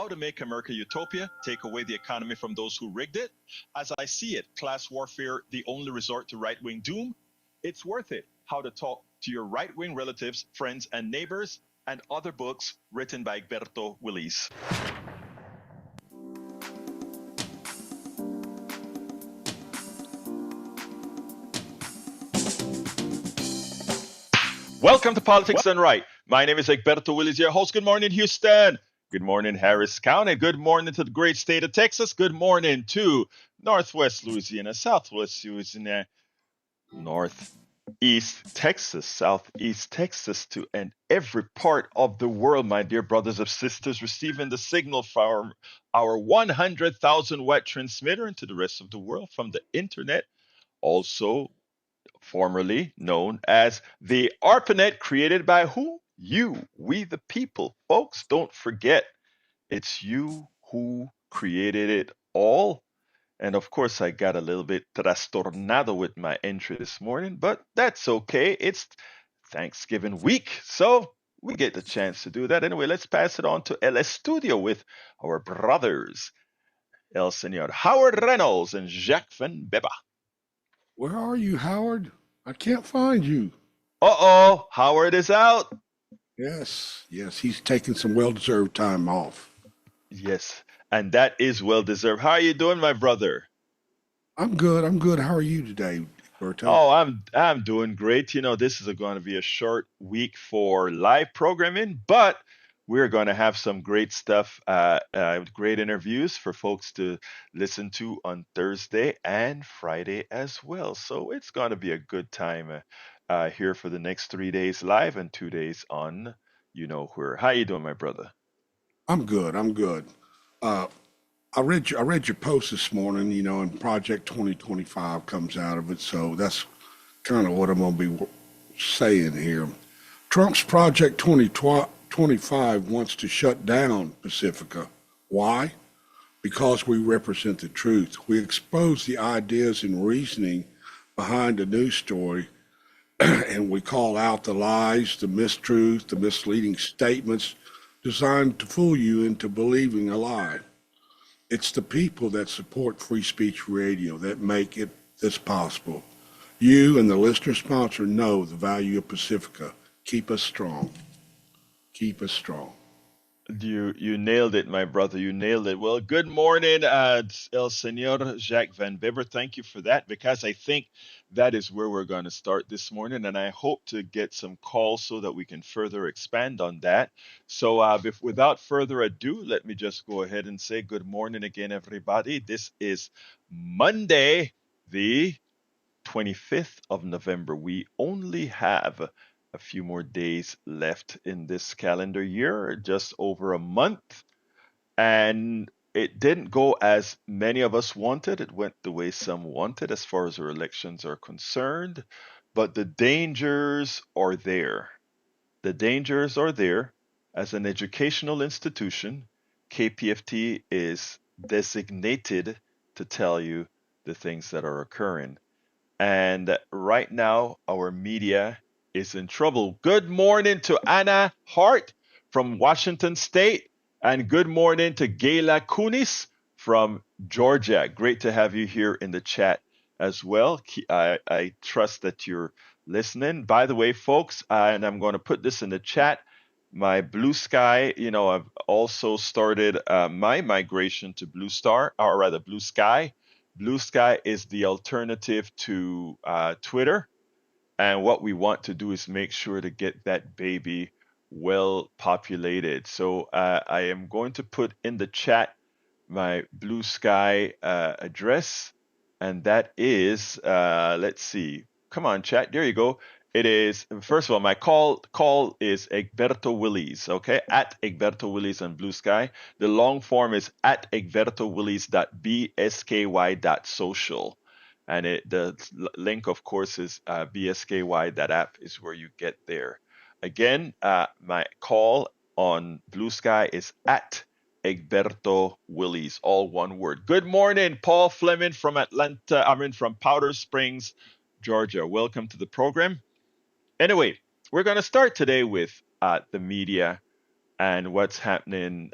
How to Make America Utopia, Take Away the Economy from Those Who Rigged It. As I See It, Class Warfare, the Only Resort to Right-Wing Doom. It's Worth It, How to Talk to Your Right-Wing Relatives, Friends, and Neighbors, and other books written by Egberto Willis. Welcome to Politics Done Right. My name is Egberto Willis, your host. Good morning, Houston. Good morning, Harris County. Good morning to the great state of Texas. Good morning to Northwest Louisiana, Southwest Louisiana, Northeast Texas, Southeast Texas, and every part of the world, my dear brothers and sisters, receiving the signal from our 100,000 watt transmitter into the rest of the world from the internet, also formerly known as the ARPANET, created by who? You, we the people. Folks, don't forget, it's you who created it all. And of course, I got a little bit trastornado with my entry this morning, but that's okay. It's Thanksgiving week, so we get the chance to do that. Anyway, let's pass it on to El Estudio with our brothers, El Senor Howard Reynolds and Jacques Van Beba. Where are you, Howard? I can't find you. Uh-oh, Howard is out. Yes, he's taking some well-deserved time off. Yes, and that is well deserved. How are you doing, my brother? I'm good. How are you today, Berto? Oh, I'm doing great. You know, this is going to be a short week for live programming, but we're going to have some great stuff, great interviews for folks to listen to on Thursday and Friday as well. So it's going to be a good time here for the next 3 days live and 2 days on you know where. How you doing, my brother? I'm good. Uh, I read your post this morning, and Project 2025 comes out of it, so that's kind of what I'm going to be saying here. Trump's Project 2025 wants to shut down Pacifica. Why? Because we represent the truth. We expose the ideas and reasoning behind the news story, and we call out the lies, the mistruths, the misleading statements designed to fool you into believing a lie. It's the people that support free speech radio that make it this possible. You and the listener sponsor know the value of Pacifica. Keep us strong. Keep us strong. You nailed it, my brother. You nailed it. Well, good morning, El Senor Jacques Van Bibber. Thank you for that, because I think that is where we're going to start this morning, and I hope to get some calls so that we can further expand on that. So, without further ado, let me just go ahead and say good morning again, everybody. This is Monday, the 25th of November. We only have a few more days left in this calendar year, just over a month. And it didn't go as many of us wanted. It went the way some wanted as far as our elections are concerned. But the dangers are there. The dangers are there. As an educational institution, KPFT is designated to tell you the things that are occurring. And right now, our media is in trouble. Good morning to Anna Hart from Washington State. And good morning to Gayla Kunis from Georgia. Great to have you here in the chat as well. I trust that you're listening. By the way, folks, and I'm going to put this in the chat, my Blue Sky, I've also started my migration to Blue Star, or rather Blue Sky. Blue Sky is the alternative to Twitter. And what we want to do is make sure to get that baby well populated. So I am going to put in the chat my Blue Sky address. And that is, let's see. Come on, chat. There you go. It is, first of all, my call is Egberto Willis, okay? At Egberto Willis on Blue Sky. The long form is at egbertowillis.bsky.social. And the link, of course, is bsky.app is where you get there. Again, my call on Blue Sky is at Egberto Willis, all one word. Good morning, Paul Fleming from from Powder Springs, Georgia. Welcome to the program. Anyway, we're going to start today with the media and what's happening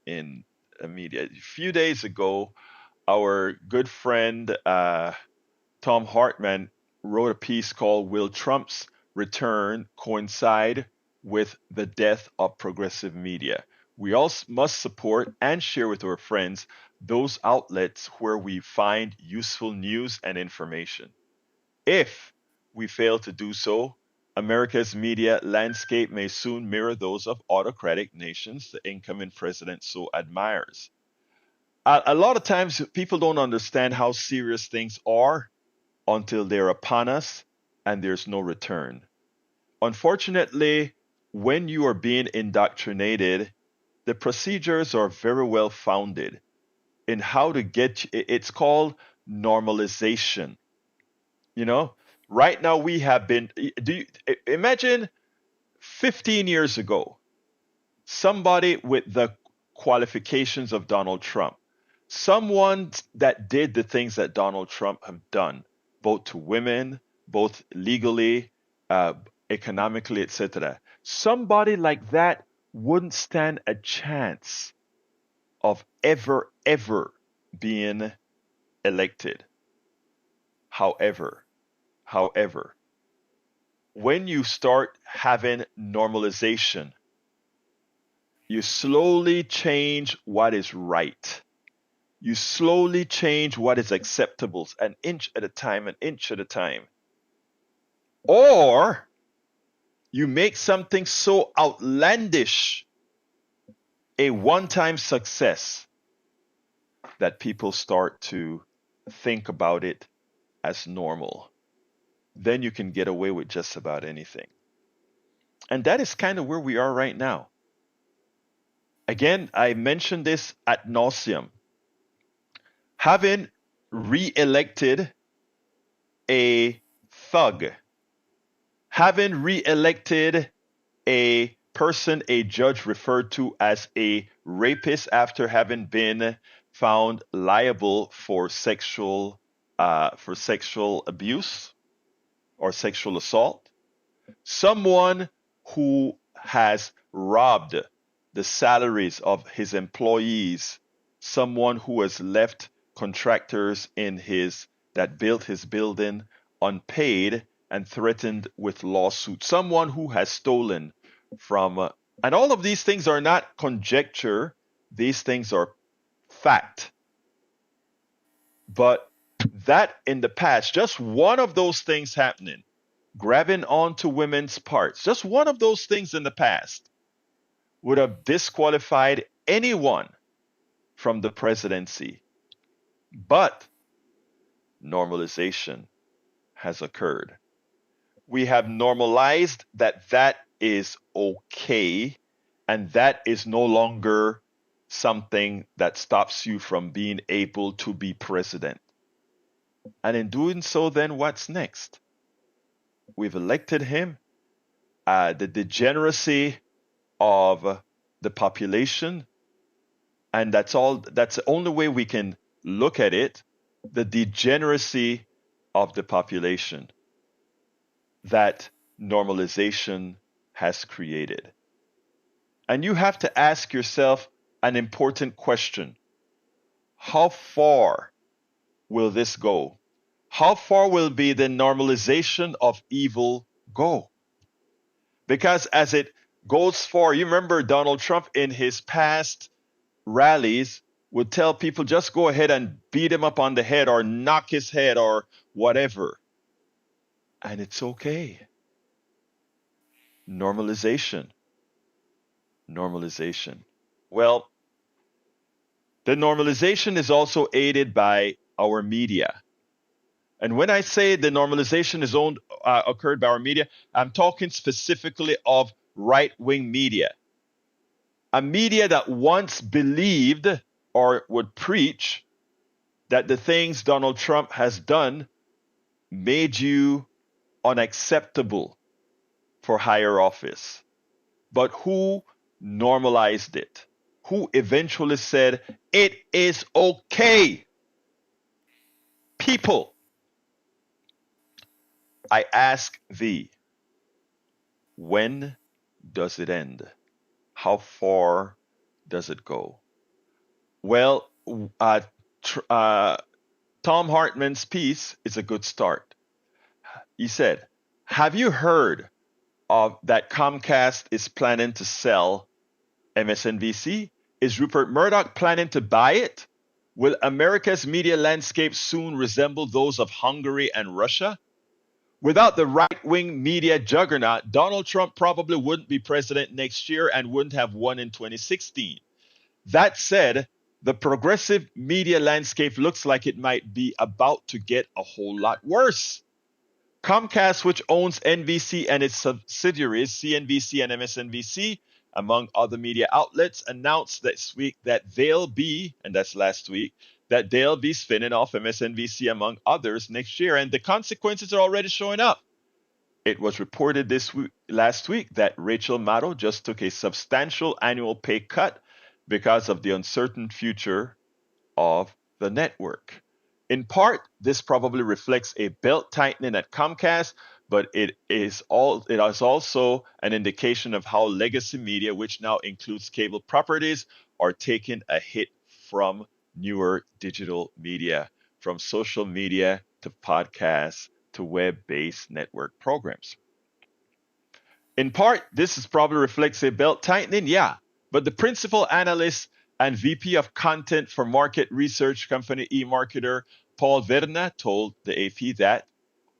in the media. A few days ago, our good friend Tom Hartman wrote a piece called "Will Trump's Return Coincide with the Death of Progressive Media?" We all must support and share with our friends those outlets where we find useful news and information. If we fail to do so, America's media landscape may soon mirror those of autocratic nations the incoming president so admires. A lot of times, people don't understand how serious things are until they're upon us and there's no return. Unfortunately, when you are being indoctrinated, the procedures are very well founded in how to get it's called normalization. You know, right now we have been do you imagine 15 years ago, somebody with the qualifications of Donald Trump, someone that did the things that Donald Trump have done, both to women, both legally, uh, economically, etc. Somebody like that wouldn't stand a chance of ever being elected. However, when you start having normalization, you slowly change what is right. You slowly change what is acceptable, an inch at a time, an inch at a time. Or you make something so outlandish a one time success that people start to think about it as normal. Then you can get away with just about anything. And that is kind of where we are right now. Again, I mentioned this ad nauseum. Having re elected a thug, having re elected a person a judge referred to as a rapist after having been found liable for sexual abuse or sexual assault, someone who has robbed the salaries of his employees, someone who has left contractors in his that built his building unpaid and threatened with lawsuit, someone who has stolen from and all of these things are not conjecture, these things are fact. But that in the past, just one of those things happening, grabbing onto women's parts, just one of those things in the past would have disqualified anyone from the presidency. But normalization has occurred. We have normalized that that is okay, and that is no longer something that stops you from being able to be president. And in doing so, then what's next? We've elected him. The degeneracy of the population, and that's the only way we can look at it, the degeneracy of the population that normalization has created. And you have to ask yourself an important question. How far will this go? How far will be the normalization of evil go? Because as it goes far, you remember Donald Trump in his past rallies would tell people just go ahead and beat him up on the head or knock his head or whatever. And it's okay. Normalization. Normalization. Well, the normalization is also aided by our media. And when I say the normalization is occurred by our media, I'm talking specifically of right wing media. A media that once believed or would preach that the things Donald Trump has done made you unacceptable for higher office. But who normalized it? Who eventually said, it is okay? People, I ask thee, when does it end? How far does it go? Well, Tom Hartman's piece is a good start. He said, "Have you heard of that Comcast is planning to sell MSNBC? Is Rupert Murdoch planning to buy it? Will America's media landscape soon resemble those of Hungary and Russia? Without the right wing media juggernaut, Donald Trump probably wouldn't be president next year and wouldn't have won in 2016. That said, the progressive media landscape looks like it might be about to get a whole lot worse. Comcast, which owns NBC and its subsidiaries, CNBC and MSNBC, among other media outlets, announced this week that they'll be, and that's last week, that they'll be spinning off MSNBC among others next year, and the consequences are already showing up. It was reported last week that Rachel Maddow just took a substantial annual pay cut because of the uncertain future of the network. In part, this probably reflects a belt tightening at Comcast, but it is also an indication of how legacy media, which now includes cable properties, are taking a hit from newer digital media, from social media to podcasts to web-based network programs. In part, this is probably reflects a belt tightening, yeah, but the principal analyst and VP of content for market research company eMarketer, Paul Verna, told the AP that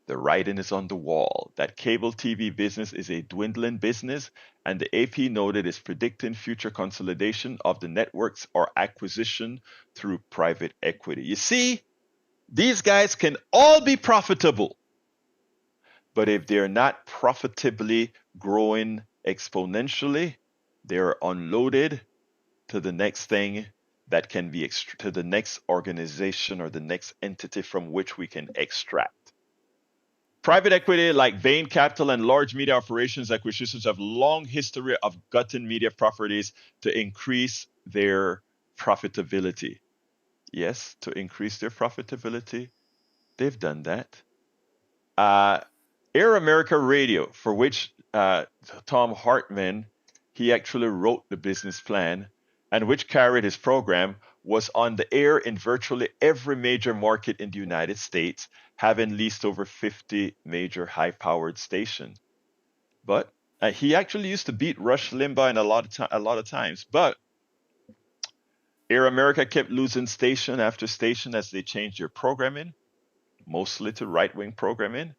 the writing is on the wall, that cable TV business is a dwindling business, and the AP noted is predicting future consolidation of the networks or acquisition through private equity. You see, these guys can all be profitable, but if they're not profitably growing exponentially, they're unloaded to the next thing that can be to the next organization or the next entity from which we can extract. Private equity like Bain Capital and large media operations acquisitions have long history of gutting media properties to increase their profitability. Yes, to increase their profitability, they've done that. Air America Radio, for which Tom Hartman, he actually wrote the business plan and which carried his program, was on the air in virtually every major market in the United States, having leased over 50 major high-powered stations. But he actually used to beat Rush Limbaugh in a lot of times. But Air America kept losing station after station as they changed their programming, mostly to right-wing programming.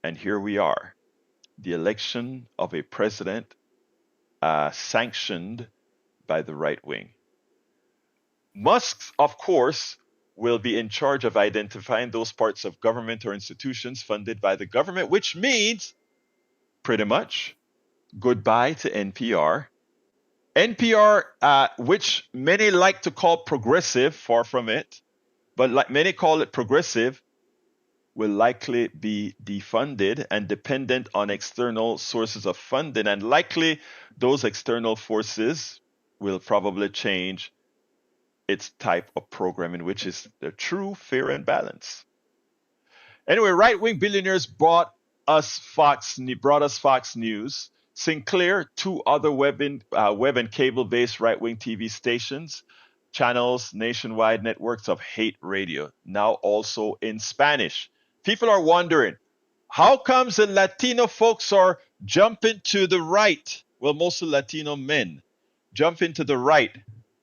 And here we are, the election of a president sanctioned by the right wing. Musk, of course, will be in charge of identifying those parts of government or institutions funded by the government, which means pretty much goodbye to NPR. NPR, which many like to call progressive, far from it, but like many call it progressive, will likely be defunded and dependent on external sources of funding, and likely those external forces will probably change its type of programming, which is the true, fair, and balanced. Anyway, right-wing billionaires brought us Fox News, Sinclair, two other web and cable-based right-wing TV stations, channels, nationwide networks of hate radio, now also in Spanish. People are wondering, how comes the Latino folks are jumping to the right? Well, mostly Latino men jumping to the right.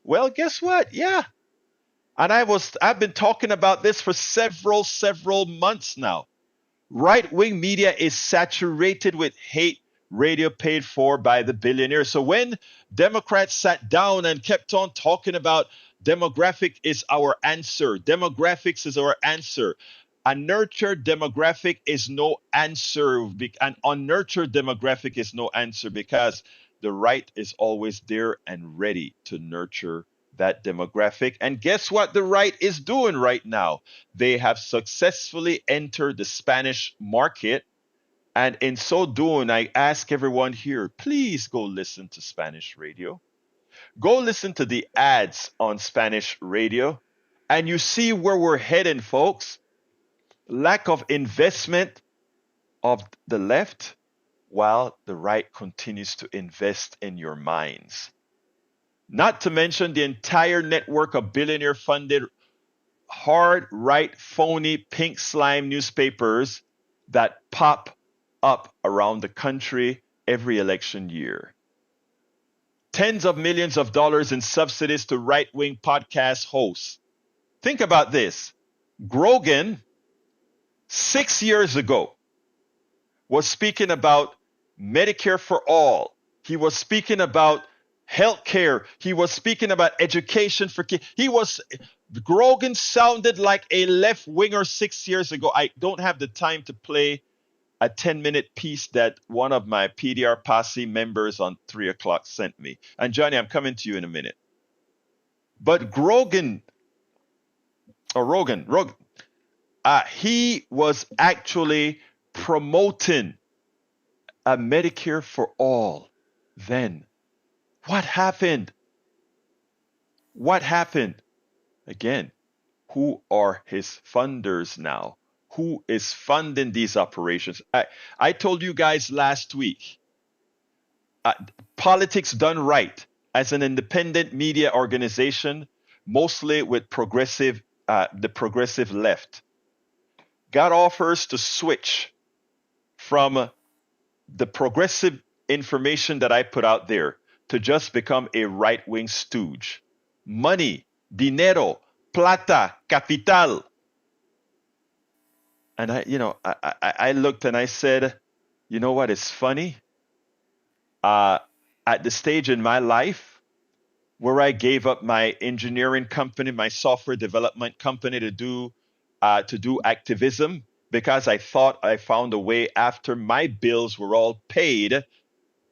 Well, guess what? Yeah. And I've been talking about this for several months now. Right-wing media is saturated with hate radio paid for by the billionaires. So when Democrats sat down and kept on talking about demographic is our answer, demographics is our answer, a nurtured demographic is no answer. An unnurtured demographic is no answer because the right is always there and ready to nurture that demographic. And guess what the right is doing right now? They have successfully entered the Spanish market. And in so doing, I ask everyone here, please go listen to Spanish radio. Go listen to the ads on Spanish radio. And you see where we're heading, folks. Lack of investment of the left while the right continues to invest in your minds. Not to mention the entire network of billionaire funded hard right phony pink slime newspapers that pop up around the country every election year. Tens of millions of dollars in subsidies to right wing podcast hosts. Think about this. Grogan, 6 years ago, was speaking about Medicare for all. He was speaking about healthcare. He was speaking about education for kids. Grogan sounded like a left winger 6 years ago. I don't have the time to play a 10-minute piece that one of my PDR posse members on 3 o'clock sent me. And Johnny, I'm coming to you in a minute. But Rogan, he was actually promoting a Medicare for all. Then what happened? What happened? Again, who are his funders now? Who is funding these operations? I told you guys last week, Politics Done Right, as an independent media organization, mostly with the progressive left, got offers to switch from the progressive information that I put out there to just become a right-wing stooge. Money, dinero, plata, capital. And I looked and I said, you know what is funny? At the stage in my life where I gave up my engineering company, my software development company to do activism, because I thought I found a way after my bills were all paid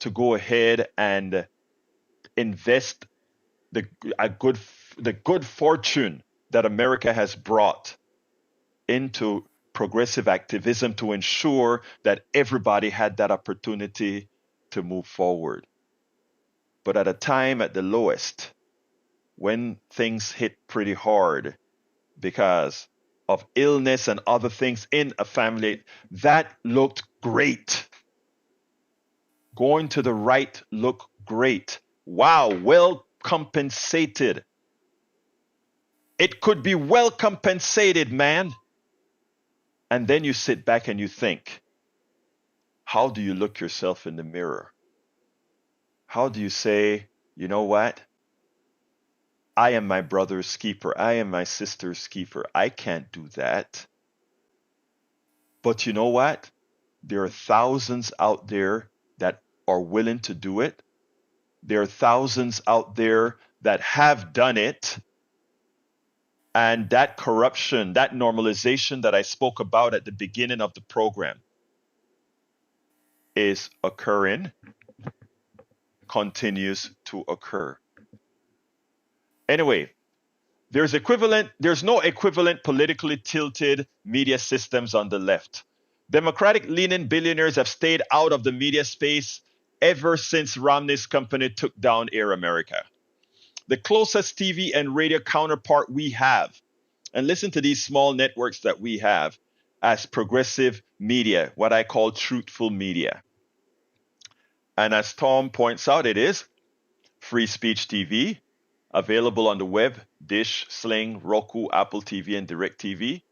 to go ahead and invest the good fortune that America has brought into progressive activism to ensure that everybody had that opportunity to move forward. But at a time at the lowest, when things hit pretty hard because of illness and other things in a family, that looked great. Going to the right looked great. Wow, well compensated. It could be well compensated, man. And then you sit back and you think, how do you look yourself in the mirror? How do you say, you know what? I am my brother's keeper. I am my sister's keeper. I can't do that. But you know what? There are thousands out there that are willing to do it. There are thousands out there that have done it. And that corruption, that normalization that I spoke about at the beginning of the program is occurring, continues to occur. Anyway, there's no equivalent politically tilted media systems on the left. Democratic leaning billionaires have stayed out of the media space ever since Romney's company took down Air America. The closest TV and radio counterpart we have, and listen to these small networks that we have as progressive media, what I call truthful media. And as Tom points out, it is Free Speech TV, available on the web, Dish, Sling, Roku, Apple TV, and DirecTV.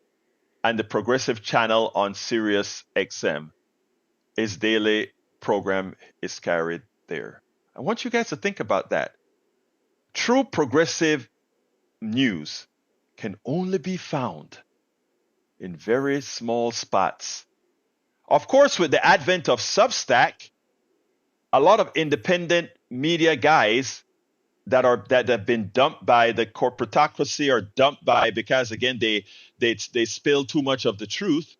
And the Progressive channel on Sirius XM. His daily program is carried there. I want you guys to think about that. True progressive news can only be found in very small spots. Of course, with the advent of Substack, a lot of independent media guys that have been dumped by the corporatocracy or dumped by, because again they spill too much of the truth.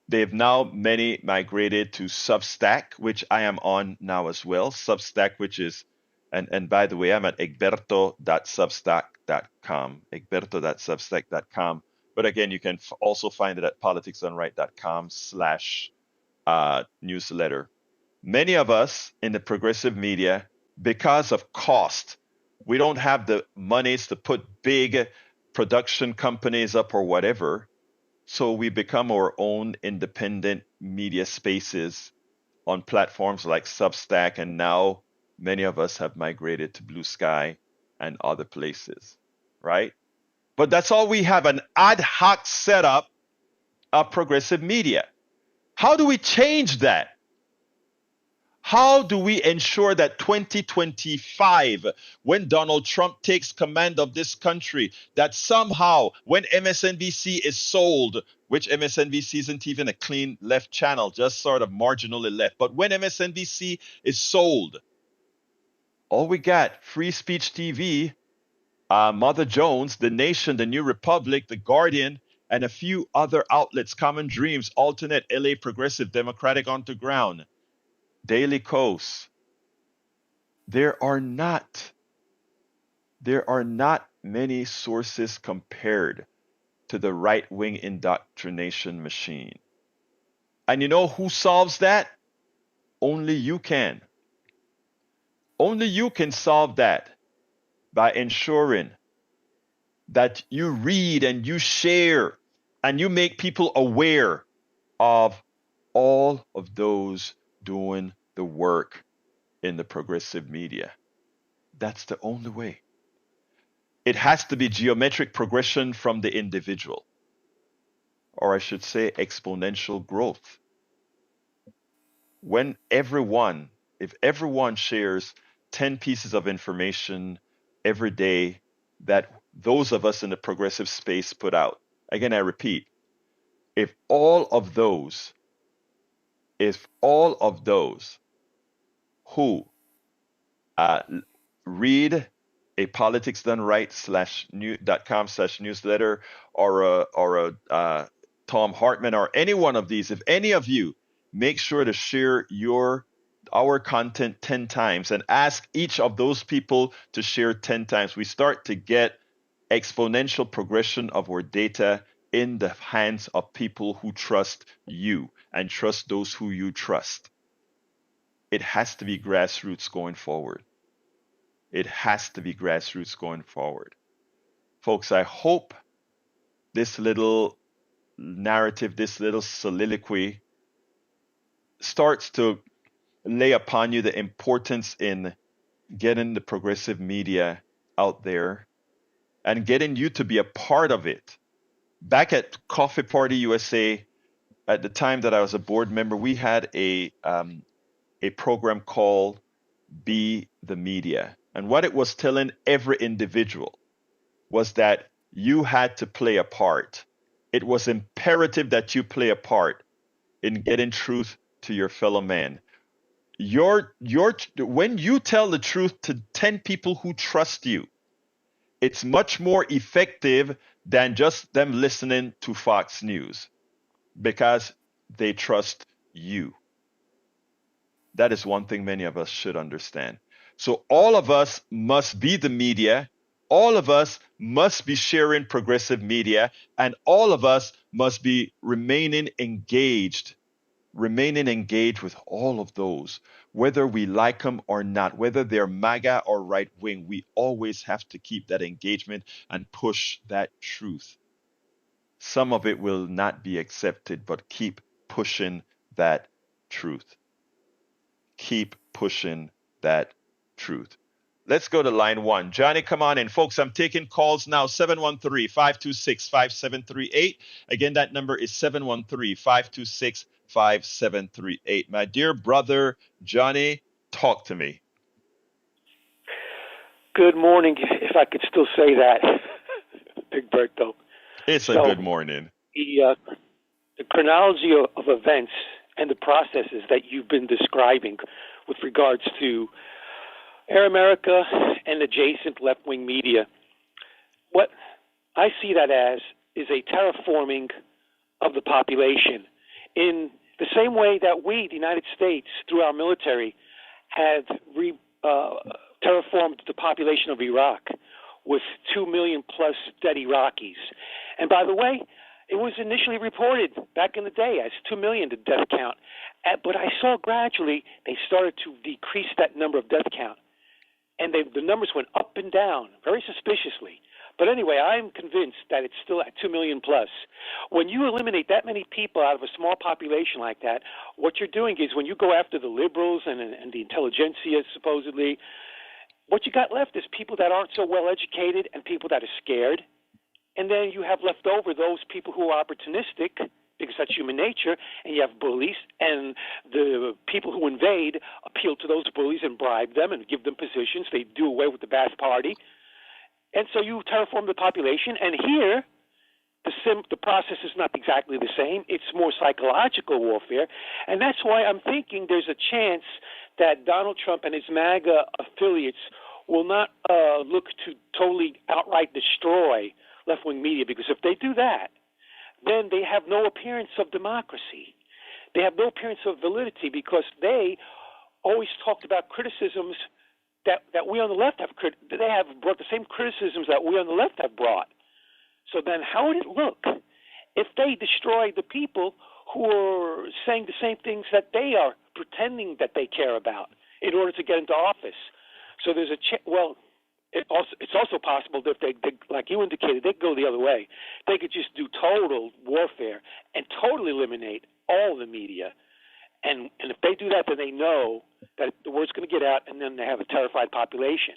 They've now many migrated to Substack, which I am on now as well. Substack, which is and by the way, I'm at egberto.substack.com, egberto.substack.com. But again, you can also find it at politicsdoneright.com/newsletter. Many of us in the progressive media, because of cost, we don't have the monies to put big production companies up or whatever. So we become our own independent media spaces on platforms like Substack, and now many of us have migrated to Blue Sky and other places, right? But that's all we have, an ad hoc setup of progressive media. How do we change that? How do we ensure that 2025, when Donald Trump takes command of this country, that somehow when MSNBC is sold, which MSNBC isn't even a clean left channel, just sort of marginally left, but when MSNBC is sold, all we got, Free Speech TV, Mother Jones, The Nation, The New Republic, The Guardian, and a few other outlets, Common Dreams, Alternate, LA Progressive, Democratic Underground, Daily Kos. There are not many sources compared to the right-wing indoctrination machine. And you know who solves that? Only you can. Only you can solve that by ensuring that you read and you share and you make people aware of all of those doing the work in the progressive media. That's the only way. It has to be geometric progression from the individual, or I should say exponential growth. When if everyone shares 10 pieces of information every day that those of us in the progressive space put out, again, I repeat, if all of those who uh, read a politics done right /new.com/newsletter or a Tom Hartman or any one of these, if any of you make sure to share our content 10 times and ask each of those people to share 10 times, we start to get exponential progression of our data in the hands of people who trust you and trust those who you trust. It has to be grassroots going forward. It has to be grassroots going forward. Folks, I hope this little narrative, this little soliloquy starts to lay upon you the importance in getting the progressive media out there and getting you to be a part of it. Back at Coffee Party USA, at the time that I was a board member, we had a program called Be the Media. And what it was telling every individual was that you had to play a part. It was imperative that you play a part in getting truth to your fellow man. When you tell the truth to 10 people who trust you, it's much more effective than just them listening to Fox News because they trust you. That is one thing many of us should understand. So all of us must be the media. All of us must be sharing progressive media, and all of us must be remaining engaged with all of those, whether we like them or not, whether they're MAGA or right wing. We always have to keep that engagement and push that truth. Some of it will not be accepted, but keep pushing that truth. Keep pushing that truth. Let's go to line one. Johnny, come on in. Folks, I'm taking calls now, 713-526-5738. Again, that number is 713-526-5738. My dear brother, Johnny, talk to me. Good morning, if I could still say that, Big Berto. It's a good morning. The chronology of events and the processes that you've been describing with regards to Air America and adjacent left-wing media, what I see that as is a terraforming of the population in the same way that we, the United States, through our military, have terraformed the population of Iraq with 2 million plus dead Iraqis. And by the way, it was initially reported back in the day as 2 million, the death count. But I saw gradually they started to decrease that number of death count. and the numbers went up and down very suspiciously. But anyway, I'm convinced that it's still at 2 million plus. When you eliminate that many people out of a small population like that, what you're doing is when you go after the liberals and the intelligentsia, supposedly, what you got left is people that aren't so well educated and people that are scared. And then you have left over those people who are opportunistic, because that's human nature, and you have bullies, and the people who invade appeal to those bullies and bribe them and give them positions. They do away with the Ba'ath Party. And so you terraform the population, and here the process is not exactly the same. It's more psychological warfare, and that's why I'm thinking there's a chance that Donald Trump and his MAGA affiliates will not look to totally outright destroy left-wing media, because if they do that, then they have no appearance of democracy. They have no appearance of validity, because they always talked about criticisms that we on the left have. They have brought the same criticisms that we on the left have brought. So then how would it look if they destroy the people who are saying the same things that they are pretending that they care about in order to get into office? So there's it's also possible that if they, like you indicated, they could go the other way. They could just do total warfare and totally eliminate all the media. And if they do that, then they know that the word's going to get out, and then they have a terrified population.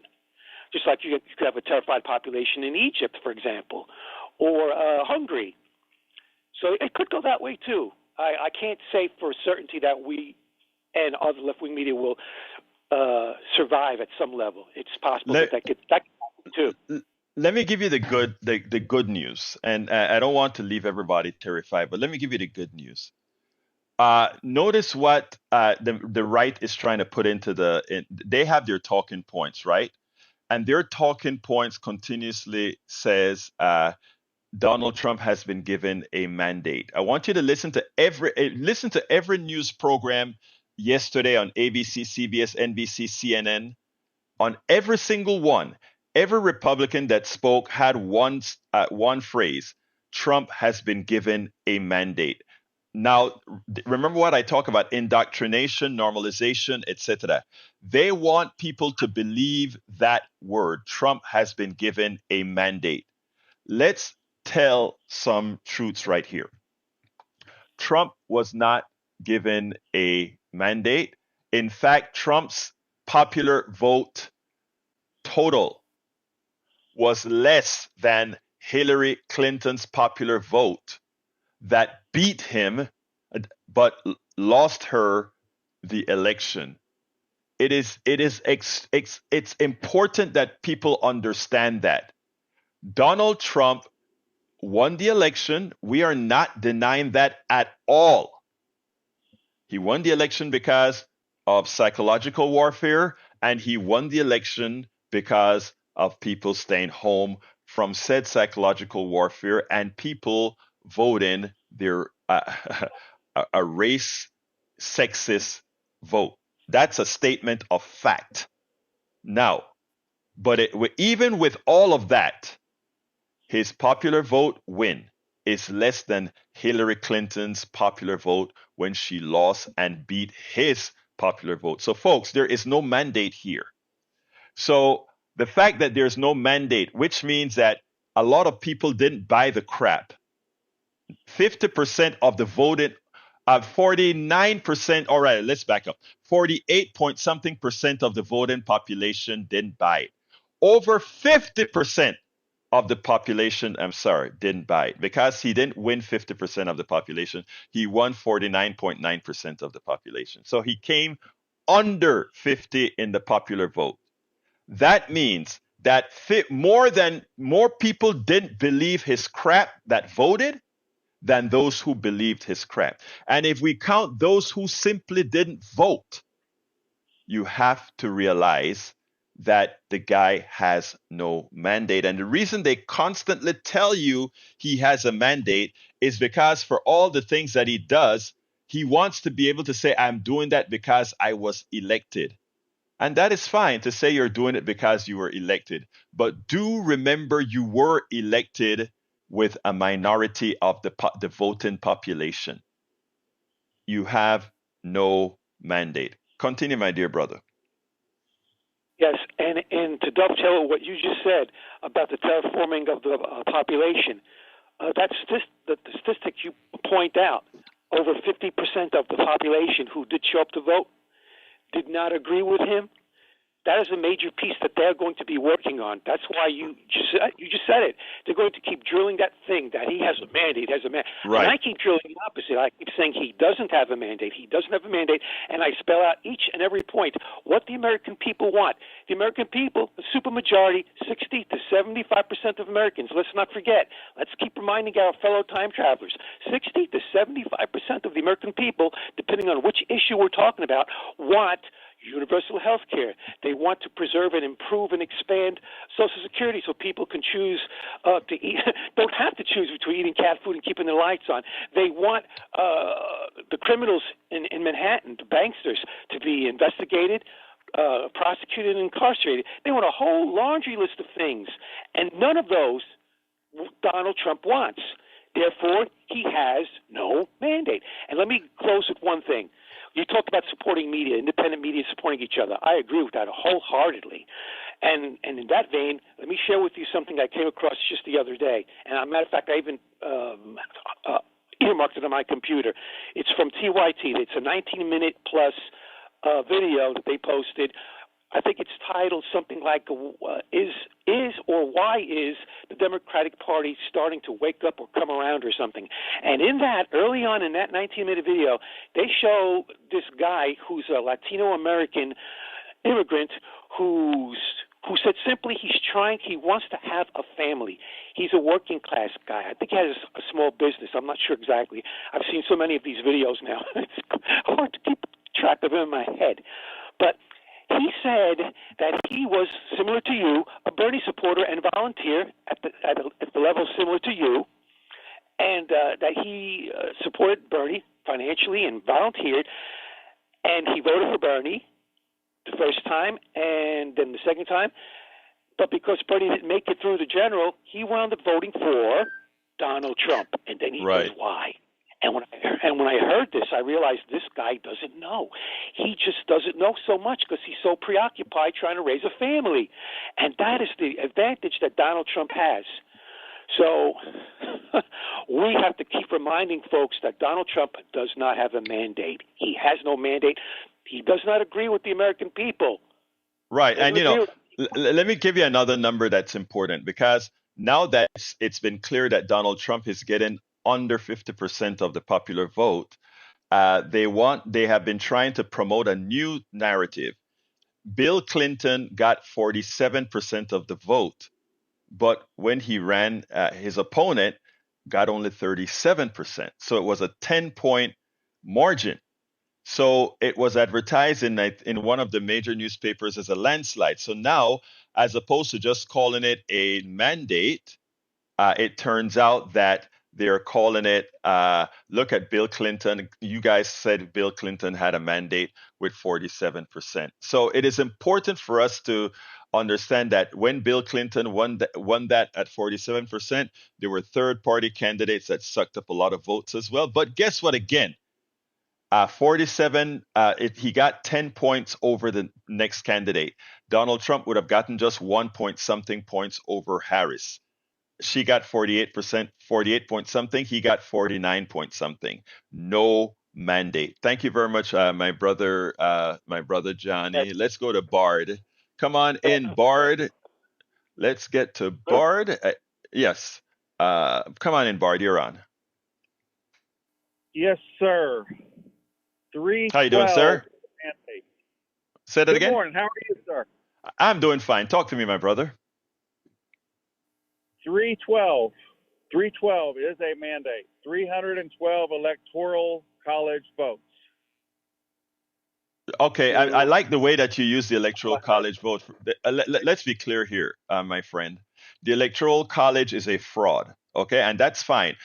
Just like you could have a terrified population in Egypt, for example, or Hungary. So it could go that way too. I can't say for certainty that we and other left-wing media will survive at some level. It's possible that could happen too. Let me give you the good news, and I don't want to leave everybody terrified, but let me give you the good news. Notice what the right is trying to put into they have their talking points, right? And their talking points continuously says Donald Trump has been given a mandate. I want you to listen to every news program yesterday on ABC, CBS, NBC, CNN. On every single one, every Republican that spoke had one phrase: Trump has been given a mandate. Now, remember what I talk about: indoctrination, normalization, etc. They want people to believe that word. Trump has been given a mandate. Let's tell some truths right here. Trump was not given a mandate. In fact, Trump's popular vote total was less than Hillary Clinton's popular vote that beat him but lost her the election. It's important that people understand that Donald Trump won the election. We are not denying that at all. He won the election because of psychological warfare, and he won the election because of people staying home from said psychological warfare and people voting their a race sexist vote. That's a statement of fact. Now, but even with all of that, his popular vote win is less than Hillary Clinton's popular vote when she lost and beat his popular vote. So, folks, there is no mandate here. So the fact that there's no mandate, which means that a lot of people didn't buy the crap. 50% of the voted, 49%, all right, let's back up. 48 point something percent of the voting population didn't buy it. Over 50% of the population, didn't buy it, because he didn't win 50% of the population. He won 49.9% of the population. So he came under 50 in the popular vote. That means that more people didn't believe his crap that voted than those who believed his crap. And if we count those who simply didn't vote, you have to realize that the guy has no mandate. And the reason they constantly tell you he has a mandate is because for all the things that he does, he wants to be able to say, I'm doing that because I was elected. And that is fine to say you're doing it because you were elected. But do remember you were elected with a minority of the voting population. You have no mandate. Continue, my dear brother. Yes, and to dovetail what you just said about the terraforming of the population, the statistic you point out, over 50% of the population who did show up to vote did not agree with him. That is a major piece that they're going to be working on. That's why you just said it. They're going to keep drilling that thing that he has a mandate, Right. And I keep drilling the opposite. I keep saying he doesn't have a mandate. He doesn't have a mandate, and I spell out each and every point what the American people want. The American people, the supermajority, 60 to 75% of Americans. Let's not forget. Let's keep reminding our fellow time travelers. 60 to 75% of the American people, depending on which issue we're talking about, want universal health care. They want to preserve and improve and expand Social Security so people can choose to eat, don't have to choose between eating cat food and keeping their lights on. They want the criminals in Manhattan, the banksters, to be investigated, prosecuted, and incarcerated. They want a whole laundry list of things, and none of those Donald Trump wants. Therefore, he has no mandate. And let me close with one thing. You talked about supporting media, independent media supporting each other. I agree with that wholeheartedly. And in that vein, let me share with you something I came across just the other day. And as a matter of fact, I even earmarked it on my computer. It's from TYT. It's a 19-minute plus video that they posted. I think it's titled something like is or why is the Democratic Party starting to wake up or come around or something. And in that, early on in that 19-minute video, they show this guy who's a Latino-American immigrant who said simply he wants to have a family. He's a working class guy. I think he has a small business. I'm not sure exactly. I've seen so many of these videos now. It's hard to keep track of him in my head. But he said that he was, similar to you, a Bernie supporter and volunteer at the level similar to you, and that he supported Bernie financially and volunteered, and he voted for Bernie the first time and then the second time. But because Bernie didn't make it through the general, he wound up voting for Donald Trump, and then he goes, why? And when I heard this, I realized this guy doesn't know. He just doesn't know so much because he's so preoccupied trying to raise a family. And that is the advantage that Donald Trump has. So we have to keep reminding folks that Donald Trump does not have a mandate. He has no mandate. He does not agree with the American people. Right. And, let me give you another number that's important, because now that it's been clear that Donald Trump is getting under 50% of the popular vote, they have been trying to promote a new narrative. Bill Clinton got 47% of the vote, but when he ran, his opponent got only 37%. So it was a 10-point margin. So it was advertised in one of the major newspapers as a landslide. So now, as opposed to just calling it a mandate, it turns out that they're calling it, look at Bill Clinton. You guys said Bill Clinton had a mandate with 47%. So it is important for us to understand that when Bill Clinton won that at 47%, there were third-party candidates that sucked up a lot of votes as well. But guess what? Again, 47, he got 10 points over the next candidate. Donald Trump would have gotten just 1 point something points over Harris. She got 48%, 48 point something. He got 49 point something. No mandate. Thank you very much, my brother Johnny. Let's go to Bard. Come on in, Bard. Let's get to Bard. Yes. Come on in, Bard. You're on. Yes, sir. How you doing, sir? Mandate. Say that again. Good morning. How are you, sir? I'm doing fine. Talk to me, my brother. 312. 312 is a mandate. 312 Electoral College votes. Okay, I like the way that you use the Electoral College vote. Let's be clear here, my friend. The Electoral College is a fraud, okay? And that's fine.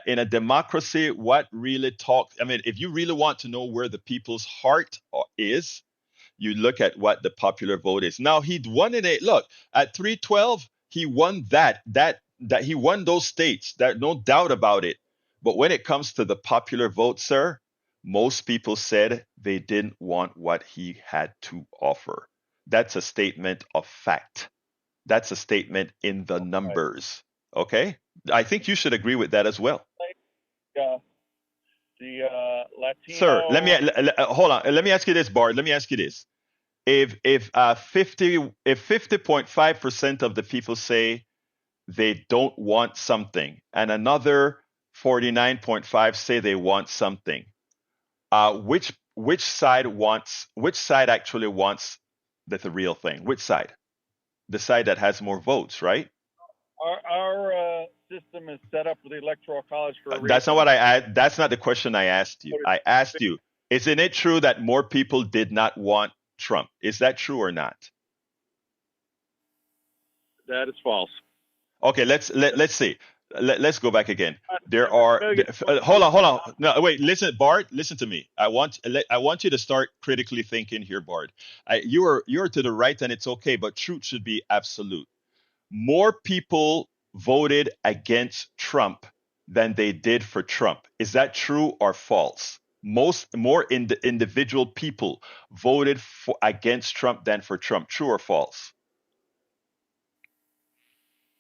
In a democracy, if you really want to know where the people's heart is, you look at what the popular vote is. Now, he won look, at 312, he won that he won those states. There's no doubt about it. But when it comes to the popular vote, sir, most people said they didn't want what he had to offer. That's a statement of fact. That's a statement in the Right. numbers. Okay? I think you should agree with that as well. Uh, the Sir, let me Latino. hold on. Let me ask you this, Bart. Let me ask you this. If 50.5% of the people say they don't want something, and another 49.5 say they want something, which side actually wants the real thing? Which side? The side that has more votes, right? Our system is set up with the Electoral College for a That's not reason. what I asked. That's not the question I asked you. I asked you, isn't it true that more people did not want Trump? Is that true or not? That is false. Okay, let's see. Let's go back again. There 7 are million hold on. No, wait. Listen, Bart. Listen to me. I want you to start critically thinking here, Bart. You're to the right, and it's okay, but truth should be absolute. More people voted against Trump than they did for Trump. Is that true or false? More individual people voted against Trump than for Trump. True or false?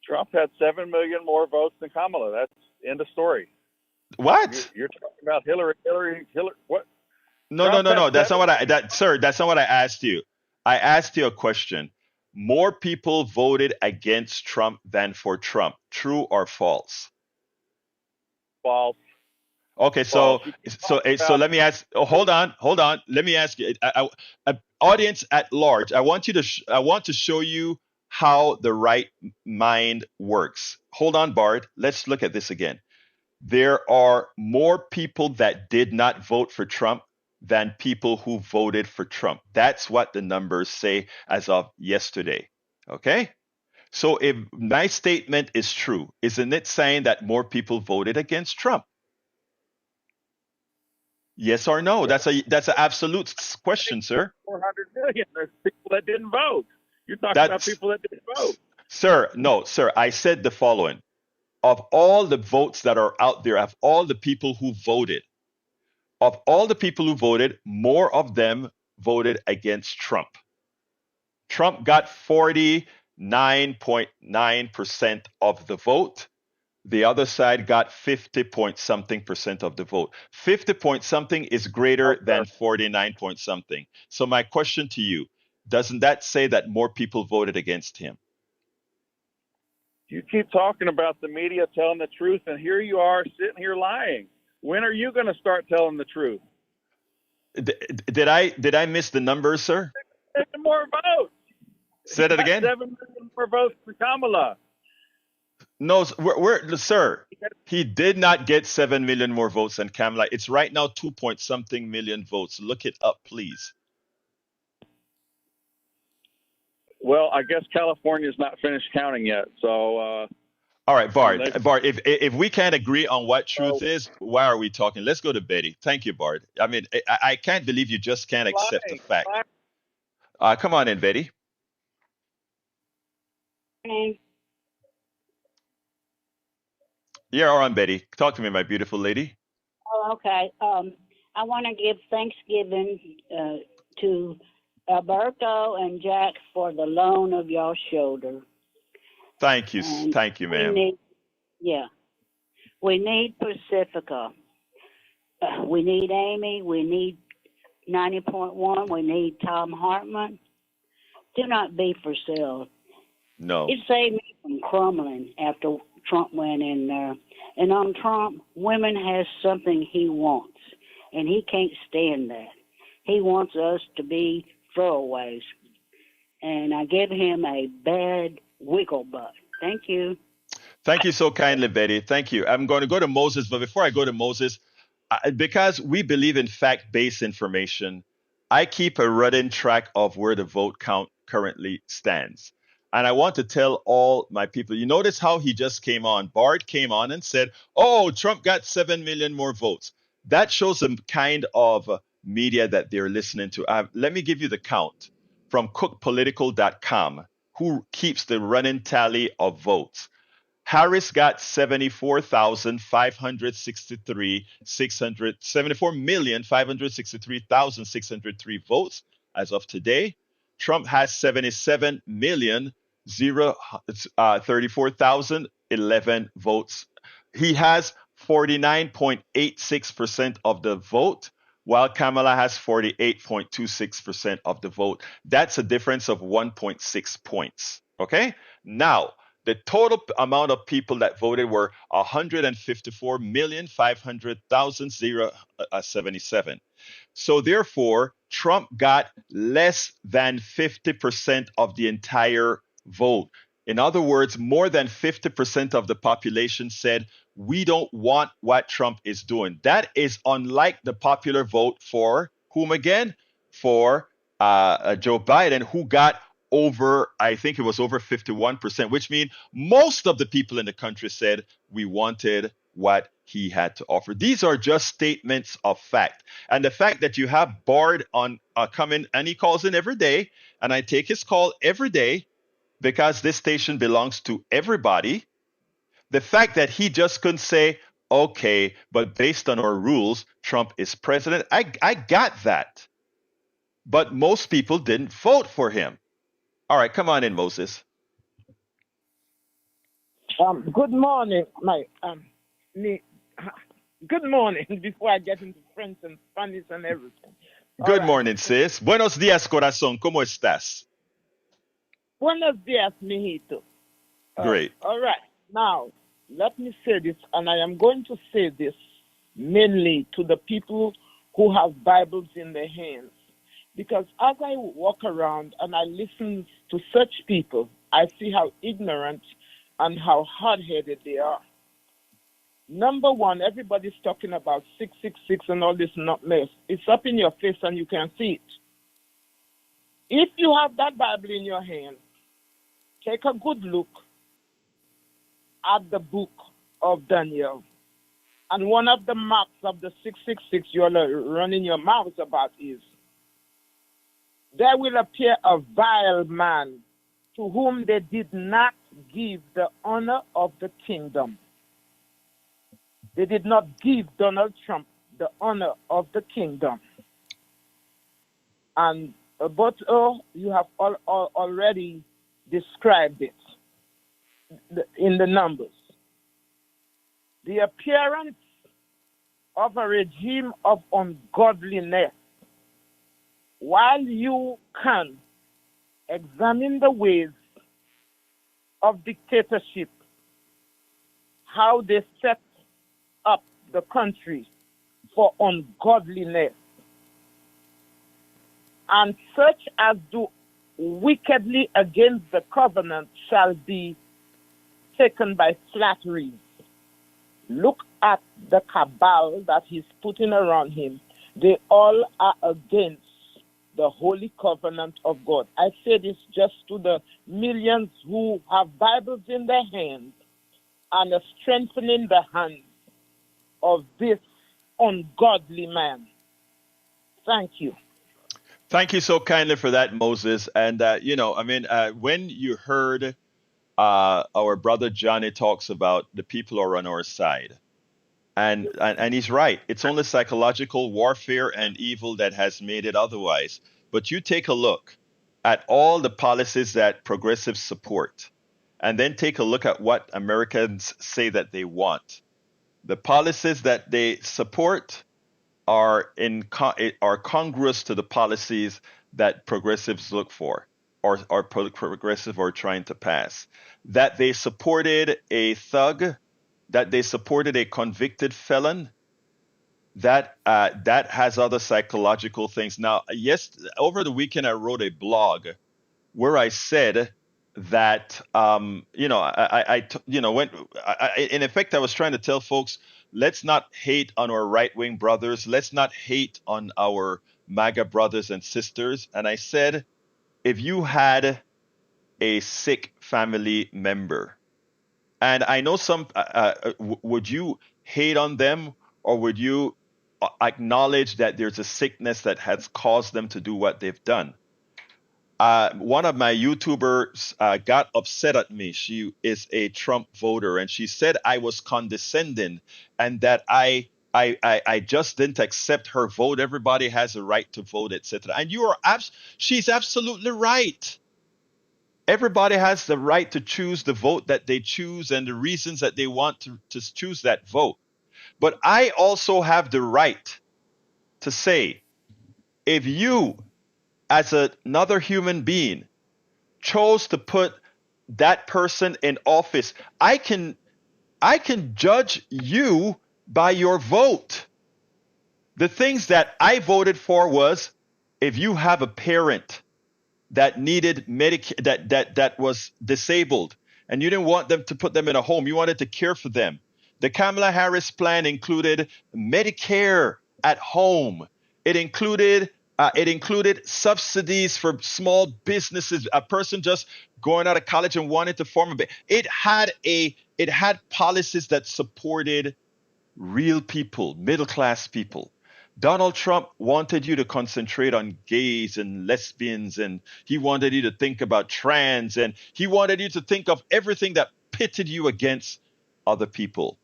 Trump had 7 million more votes than Kamala. That's end of story. What? You're talking about Hillary. What? No, no, Trump no, had no. That's not 7 what million. sir, that's not what I asked you. I asked you a question. More people voted against Trump than for Trump. True or false? False. Okay, False. You keep talking so about let me ask. Oh, hold on. Let me ask you, audience at large. I want to show you how the right mind works. Hold on, Bart. Let's look at this again. There are more people that did not vote for Trump than people who voted for Trump. That's what the numbers say as of yesterday. Okay? So if my statement is true, isn't it saying that more people voted against Trump? Yes or no? yeah, That's an absolute question, sir. 400 million. There's people that didn't vote. You're talking about That's people that didn't vote. sir, no, sir. I said the following. Of all the votes that are out there, of all the people who voted, more of them voted against Trump. Trump got 49.9% of the vote. The other side got 50 point something percent of the vote. 50 point something is greater Oh, sir. than 49 point something. So, my question to you, doesn't that say that more people voted against him? You keep talking about the media telling the truth, and here you are sitting here lying. When are you going to start telling the truth? Did I miss the numbers, sir? More votes. Say He that got again. 7 million more votes than Kamala. No, sir. He did not get 7 million more votes than Kamala. It's right now 2 point something million votes. Look it up, please. Well, I guess California's not finished counting yet. So, All right, I mean, Bart. Bart, if we can't agree on what truth so is, why are we talking? Let's go to Betty. Thank you, Bart. I mean, I can't believe you just can't accept the lying. fact. Come on in, Betty. Morning. You're on, Betty. Talk to me, my beautiful lady. Oh, okay. I want to give Thanksgiving to Alberto and Jack for the loan of your shoulder. Thank you. And Thank you, we ma'am. need, yeah, we need Pacifica. We need Amy. We need 90.1. We need Tom Hartman. Do not be for sale. No. It saved me from crumbling after Trump went in there. And on Trump, women has something he wants, and he can't stand that. He wants us to be throwaways. And I give him a bad wiggle butt. Thank you. Thank you so kindly, Betty. Thank you. I'm going to go to Moses, but before I go to Moses, because we believe in fact-based information, I keep a running track of where the vote count currently stands. And I want to tell all my people, you notice how he just came on. Bart came on and said, oh, Trump got 7 million more votes. That shows the kind of media that they're listening to. Let me give you the count from cookpolitical.com, who keeps the running tally of votes. Harris got 74,563,603 votes as of today. Trump has 77,034,011 votes. He has 49.86% of the vote, while Kamala has 48.26% of the vote. That's a difference of 1.6 points. Okay? Now, the total amount of people that voted were 154,500,077. So therefore, Trump got less than 50% of the entire vote. In other words, more than 50% of the population said, we don't want what Trump is doing. That is unlike the popular vote for whom again? For Joe Biden, who got over, I think it was over 51%, which means most of the people in the country said we wanted what he had to offer. These are just statements of fact. And the fact that you have Bard on coming, and he calls in every day, and I take his call every day because this station belongs to everybody. The fact that he just couldn't say, okay, but based on our rules, Trump is president, I got that. But most people didn't vote for him. All right, come on in, Moses. Good morning, me. Good morning. Before I get into French and Spanish and everything. All Good right. morning, sis. Buenos días, corazón. ¿Cómo estás? Buenos días, mijito. Great. All right. Now, let me say this, and I am going to say this mainly to the people who have Bibles in their hands. Because as I walk around and I listen to such people, I see how ignorant and how hard-headed they are. Number one, everybody's talking about 666 and all this not mess. It's up in your face and you can see it. If you have that Bible in your hand, take a good look at the book of Daniel. And one of the marks of the 666 you're running your mouth about is, there will appear a vile man to whom they did not give the honor of the kingdom. They did not give Donald Trump the honor of the kingdom. And but you have already described it in the numbers. The appearance of a regime of ungodliness. While you can examine the ways of dictatorship, how they set up the country for ungodliness, and such as do wickedly against the covenant shall be taken by flattery. Look at the cabal that he's putting around him. They all are against the holy covenant of God. I say this just to the millions who have Bibles in their hands and are strengthening the hands of this ungodly man. Thank you. Thank you so kindly for that, Moses. And, when you heard our brother Johnny talks about the people who are on our side, and he's right. It's only psychological warfare and evil that has made it otherwise. But you take a look at all the policies that progressives support, and then take a look at what Americans say that they want. The policies that they support are congruous to the policies that progressives look for, or progressive are trying to pass. That they supported a thug, that they supported a convicted felon, that has other psychological things. Now, yes, over the weekend I wrote a blog where I said that in effect I was trying to tell folks, let's not hate on our right-wing brothers, let's not hate on our MAGA brothers and sisters. And I said, if you had a sick family member, and I know some, would you hate on them, or would you acknowledge that there's a sickness that has caused them to do what they've done? One of my YouTubers got upset at me. She is a Trump voter, and she said I was condescending and that I I just didn't accept her vote. Everybody has a right to vote, etc. And she's absolutely right. Everybody has the right to choose the vote that they choose and the reasons that they want to choose that vote. But I also have the right to say, if you, as another human being, chose to put that person in office, I can judge you by your vote. The things that I voted for was, if you have a parent that needed that was disabled, and you didn't want them to put them in a home, you wanted to care for them. The Kamala Harris plan included Medicare at home. It included subsidies for small businesses. A person just going out of college and wanted to form a business. It had policies that supported real people, middle class people. Donald Trump wanted you to concentrate on gays and lesbians, and he wanted you to think about trans, and he wanted you to think of everything that pitted you against other people.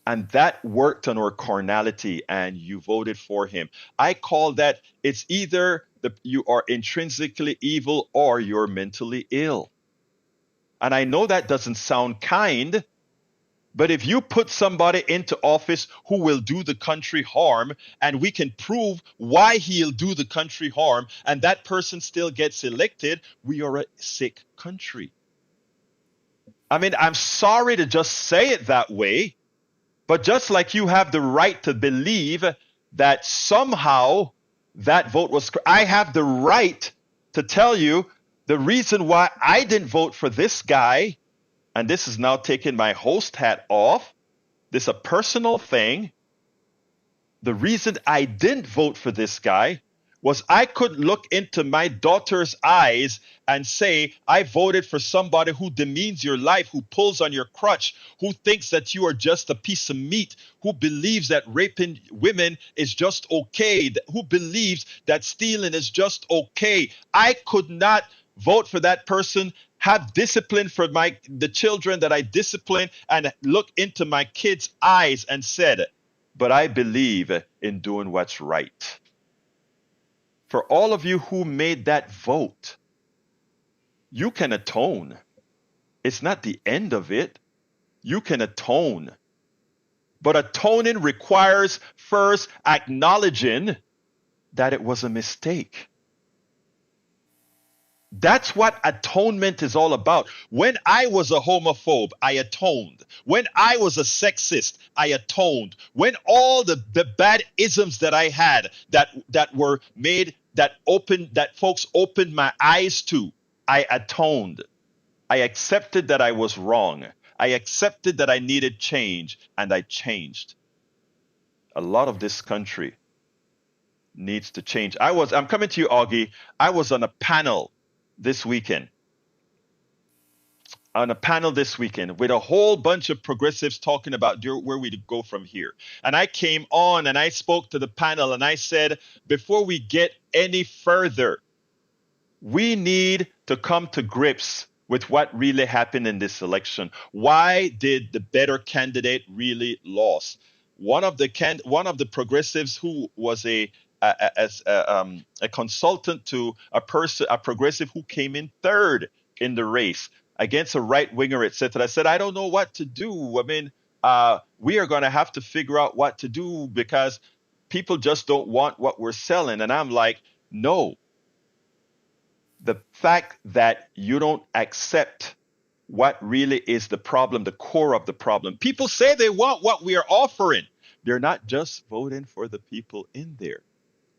And that worked on our carnality, and you voted for him. I call that, it's either you are intrinsically evil or you're mentally ill. And I know that doesn't sound kind, but if you put somebody into office who will do the country harm, and we can prove why he'll do the country harm, and that person still gets elected, we are a sick country. I mean, I'm sorry to just say it that way, but just like you have the right to believe that somehow that vote was, I have the right to tell you the reason why I didn't vote for this guy. And this is now taking my host hat off. This is a personal thing. The reason I didn't vote for this guy was I could look into my daughter's eyes and say, I voted for somebody who demeans your life, who pulls on your crutch, who thinks that you are just a piece of meat, who believes that raping women is just okay, who believes that stealing is just okay. I could not vote for that person, have discipline for the children that I discipline, and look into my kids' eyes and said, but I believe in doing what's right. For all of you who made that vote, you can atone. It's not the end of it. You can atone. But atoning requires first acknowledging that it was a mistake. That's what atonement is all about. When I was a homophobe, I atoned. When I was a sexist, I atoned. When all the bad isms that I had that were made, that folks opened my eyes to, I atoned. I accepted that I was wrong. I accepted that I needed change, and I changed. A lot of this country needs to change. I'm coming to you, Augie. I was on a panel this weekend with a whole bunch of progressives talking about where we go from here. And I came on and I spoke to the panel and I said, before we get any further, we need to come to grips with what really happened in this election. Why did the better candidate really lose? One of the progressives who was a consultant to a progressive who came in third in the race against a right winger, etc. I said, I don't know what to do. I mean, we are going to have to figure out what to do because people just don't want what we're selling. And I'm like, no. The fact that you don't accept what really is the problem, the core of the problem. People say they want what we are offering. They're not just voting for the people in there.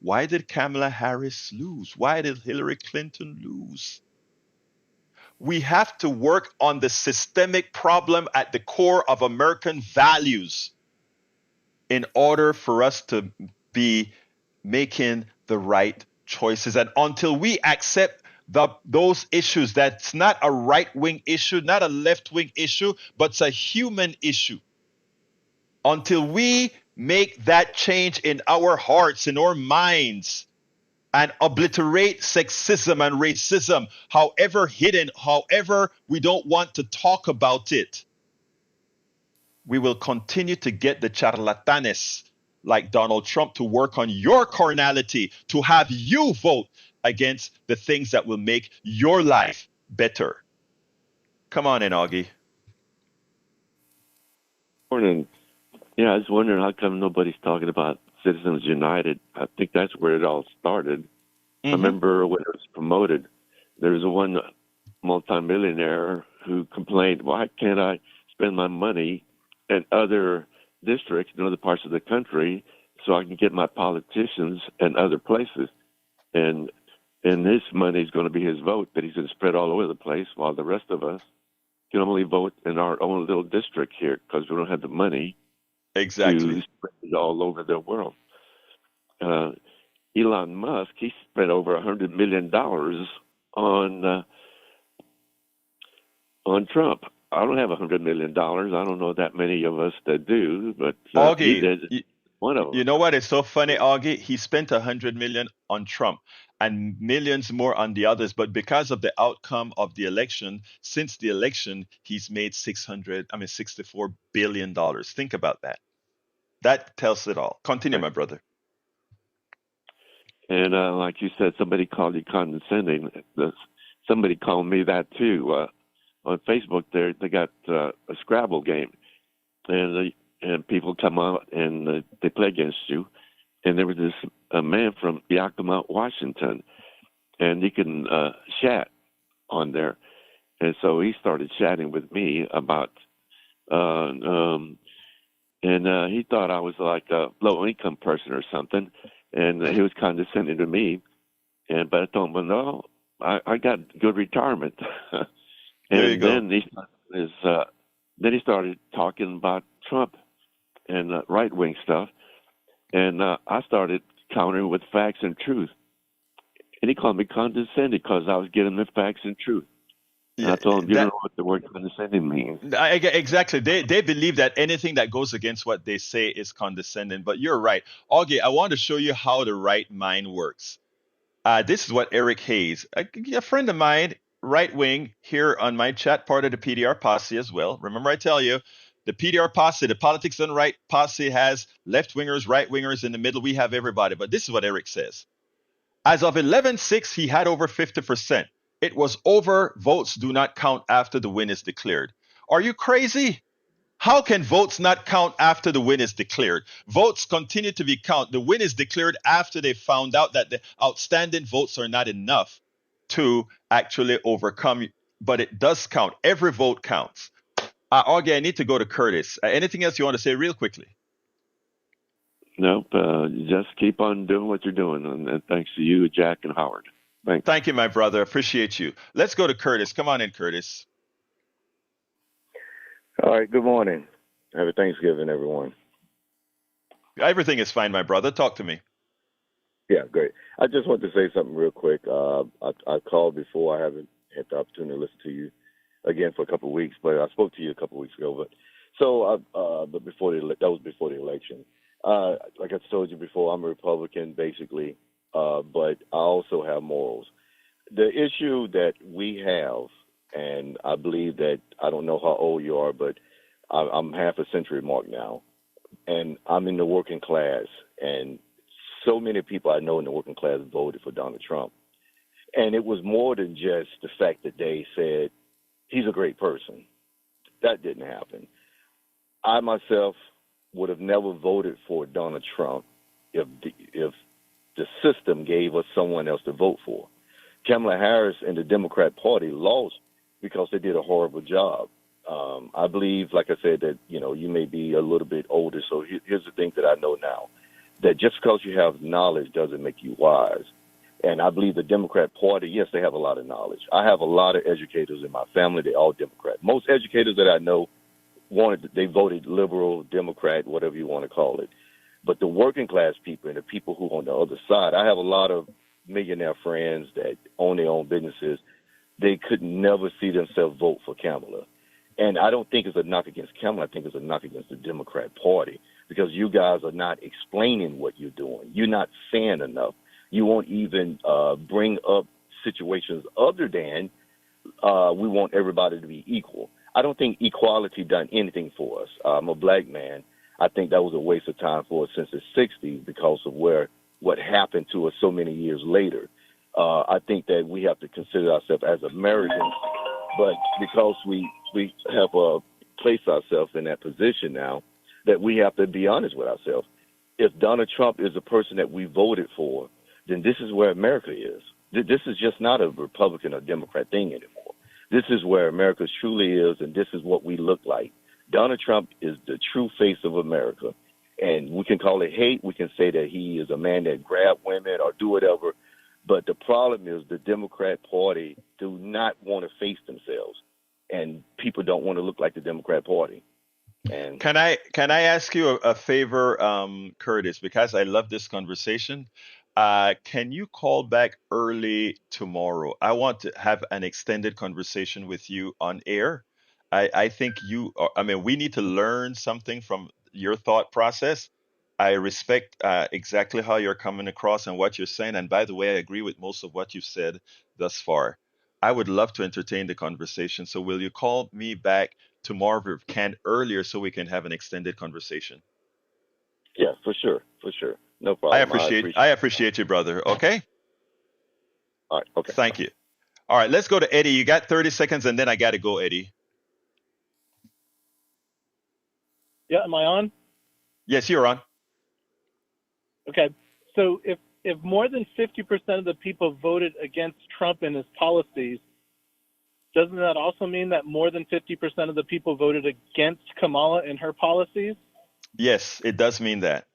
Why did Kamala Harris lose? Why did Hillary Clinton lose? We have to work on the systemic problem at the core of American values in order for us to be making the right choices. And until we accept those issues, that's not a right-wing issue, not a left-wing issue, but it's a human issue. Until we make that change in our hearts, in our minds, and obliterate sexism and racism, however hidden, however we don't want to talk about it, we will continue to get the charlatanes like Donald Trump to work on your carnality, to have you vote against the things that will make your life better. Come on in, Augie. Morning. Yeah, I was wondering how come nobody's talking about Citizens United. I think that's where it all started. I remember when it was promoted, there was one multimillionaire who complained, why can't I spend my money in other districts in other parts of the country so I can get my politicians in other places? And his money is going to be his vote that he's going to spread all over the place, while the rest of us can only vote in our own little district here because we don't have the money Exactly. to spread it all over the world. Elon Musk, he spent over $100 million on Trump. I don't have $100 million. I don't know that many of us that do, but he Augie, did one of them. you know what? It's so funny, Augie. He spent 100 million on Trump and millions more on the others, but because of the outcome of the election, since the election, he's made $64 billion. Think about that. That tells it all. Continue, my brother. And like you said, somebody called you condescending. Somebody called me that too. On Facebook, they got a Scrabble game, and people come out and they play against you. And there was this a man from Yakima, Washington, and he can chat on there. And so he started chatting with me about, and he thought I was like a low-income person or something, and he was condescending to me. But I told him, well, no, I got good retirement. There you go. Then he started talking about Trump and right-wing stuff, and I started countering with facts and truth. And he called me condescending because I was giving the facts and truth. And I told him, you don't know what the word condescending means. Exactly. They believe that anything that goes against what they say is condescending. But you're right. Augie, I want to show you how the right mind works. This is what Eric Hayes, a friend of mine, right wing, here on my chat, part of the PDR posse as well. Remember, I tell you, the PDR posse, the Politics Done Right posse, has left wingers, right wingers. In the middle, we have everybody. But this is what Eric says. As of 11/6, he had over 50%. It was over. Votes do not count after the win is declared. Are you crazy? How can votes not count after the win is declared? Votes continue to be counted. The win is declared after they found out that the outstanding votes are not enough to actually overcome, but it does count. Every vote counts. Augie, I need to go to Curtis. Anything else you want to say real quickly? Nope. Just keep on doing what you're doing. And thanks to you, Jack and Howard. Thanks. Thank you, my brother. Appreciate you. Let's go to Curtis. Come on in, Curtis. All right. Good morning. Happy Thanksgiving, everyone. Everything is fine, my brother. Talk to me. Yeah, great. I just want to say something real quick. I called before. I haven't had the opportunity to listen to you again for a couple of weeks, but I spoke to you a couple of weeks ago. But before that was before the election. Like I told you before, I'm a Republican, basically, but I also have morals. The issue that we have, and I believe that, I don't know how old you are, but I'm half a century mark now, and I'm in the working class, and so many people I know in the working class voted for Donald Trump. And it was more than just the fact that they said he's a great person. That didn't happen. I myself would have never voted for Donald Trump if the system gave us someone else to vote for. Kamala Harris and the Democrat Party lost because they did a horrible job. I believe, like I said, that you may be a little bit older. So here's the thing that I know now: that just because you have knowledge doesn't make you wise. And I believe the Democrat Party, yes, they have a lot of knowledge. I have a lot of educators in my family. They're all Democrat. Most educators that I know they voted liberal, Democrat, whatever you want to call it. But the working class people and the people who are on the other side, I have a lot of millionaire friends that own their own businesses. They could never see themselves vote for Kamala. And I don't think it's a knock against Kamala. I think it's a knock against the Democrat Party, because you guys are not explaining what you're doing. You're not saying enough. You won't even bring up situations other than we want everybody to be equal. I don't think equality done anything for us. I'm a black man. I think that was a waste of time for us since the 60s because of what happened to us so many years later. I think that we have to consider ourselves as Americans, but because we have placed ourselves in that position now, that we have to be honest with ourselves. If Donald Trump is a person that we voted for, then this is where America is. This is just not a Republican or Democrat thing anymore. This is where America truly is, and this is what we look like. Donald Trump is the true face of America, and we can call it hate. We can say that he is a man that grab women or do whatever, but the problem is the Democrat Party do not want to face themselves, and people don't want to look like the Democrat Party. And Can I ask you a favor, Curtis? Because I love this conversation. Can you call back early tomorrow? I want to have an extended conversation with you on air. I think I mean, we need to learn something from your thought process. I respect exactly how you're coming across and what you're saying. And by the way, I agree with most of what you've said thus far. I would love to entertain the conversation. So will you call me back tomorrow if you can earlier so we can have an extended conversation? yeah, for sure, no problem. I appreciate you, brother. Okay? All right, okay. Thank you. All right, let's go to Eddie. You got 30 seconds and then I got to go, Eddie. Yeah, am I on? Yes, you're on. Okay. So if more than 50% of the people voted against Trump and his policies, doesn't that also mean that more than 50% of the people voted against Kamala and her policies? Yes, it does mean that.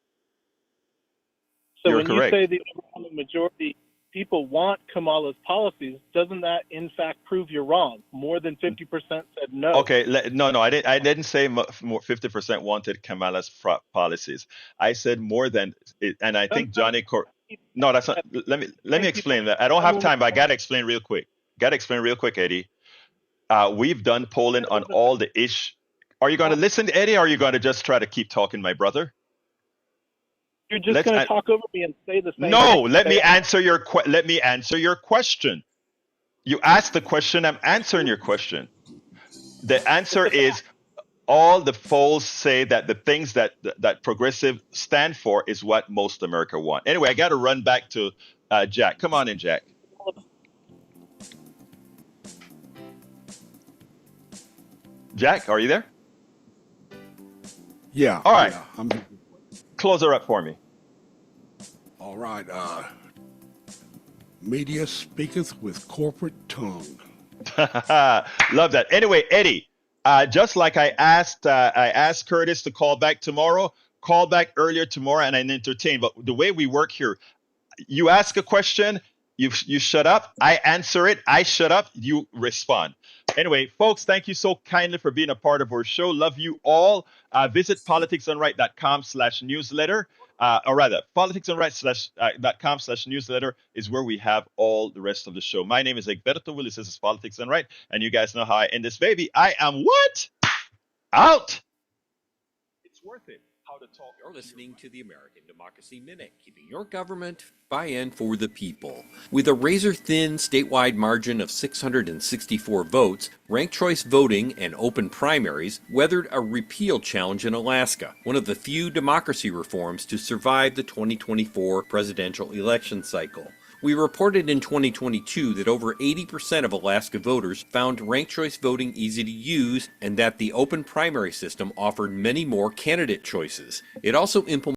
So You're when correct. you say the overwhelming majority people want Kamala's policies, doesn't that in fact prove you're wrong? More than 50% said no. Okay, no, I didn't say more 50% wanted Kamala's policies. I said more than, and I think no, that's not. Let me explain that. I don't have time, but I gotta explain real quick. Eddie. We've done polling on all the ish. Are you going to listen, Eddie, or are you going to just try to keep talking, my brother? You're just going to talk over me and say the same No, thing. let me answer your question. You asked the question, I'm answering your question. The answer is all the polls say that the things that progressive stand for is what most America want. Anyway, I got to run back to Jack. Come on in, Jack. Jack, are you there? Yeah. All right. Yeah, Close her up for me. all right. Media speaketh with corporate tongue. Love that. Anyway, Eddie, just like I asked Curtis to call back tomorrow, call back earlier tomorrow and I entertain. But the way we work here, you ask a question, you shut up, I answer it, I shut up, you respond. Anyway, folks, thank you so kindly for being a part of our show. Love you all. Visit politicsandright.com/newsletter. Or rather, politicsandright.com/newsletter is where we have all the rest of the show. My name is Egberto Willis. This is Politics and Right. And you guys know how I end this baby. I am what? Out. It's worth it. How to talk. You're listening to the American Democracy Minute, keeping your government by and for the people. With a razor-thin statewide margin of 664 votes, ranked choice voting and open primaries weathered a repeal challenge in Alaska, one of the few democracy reforms to survive the 2024 presidential election cycle. We reported in 2022 that over 80% of Alaska voters found ranked choice voting easy to use and that the open primary system offered many more candidate choices. It also implemented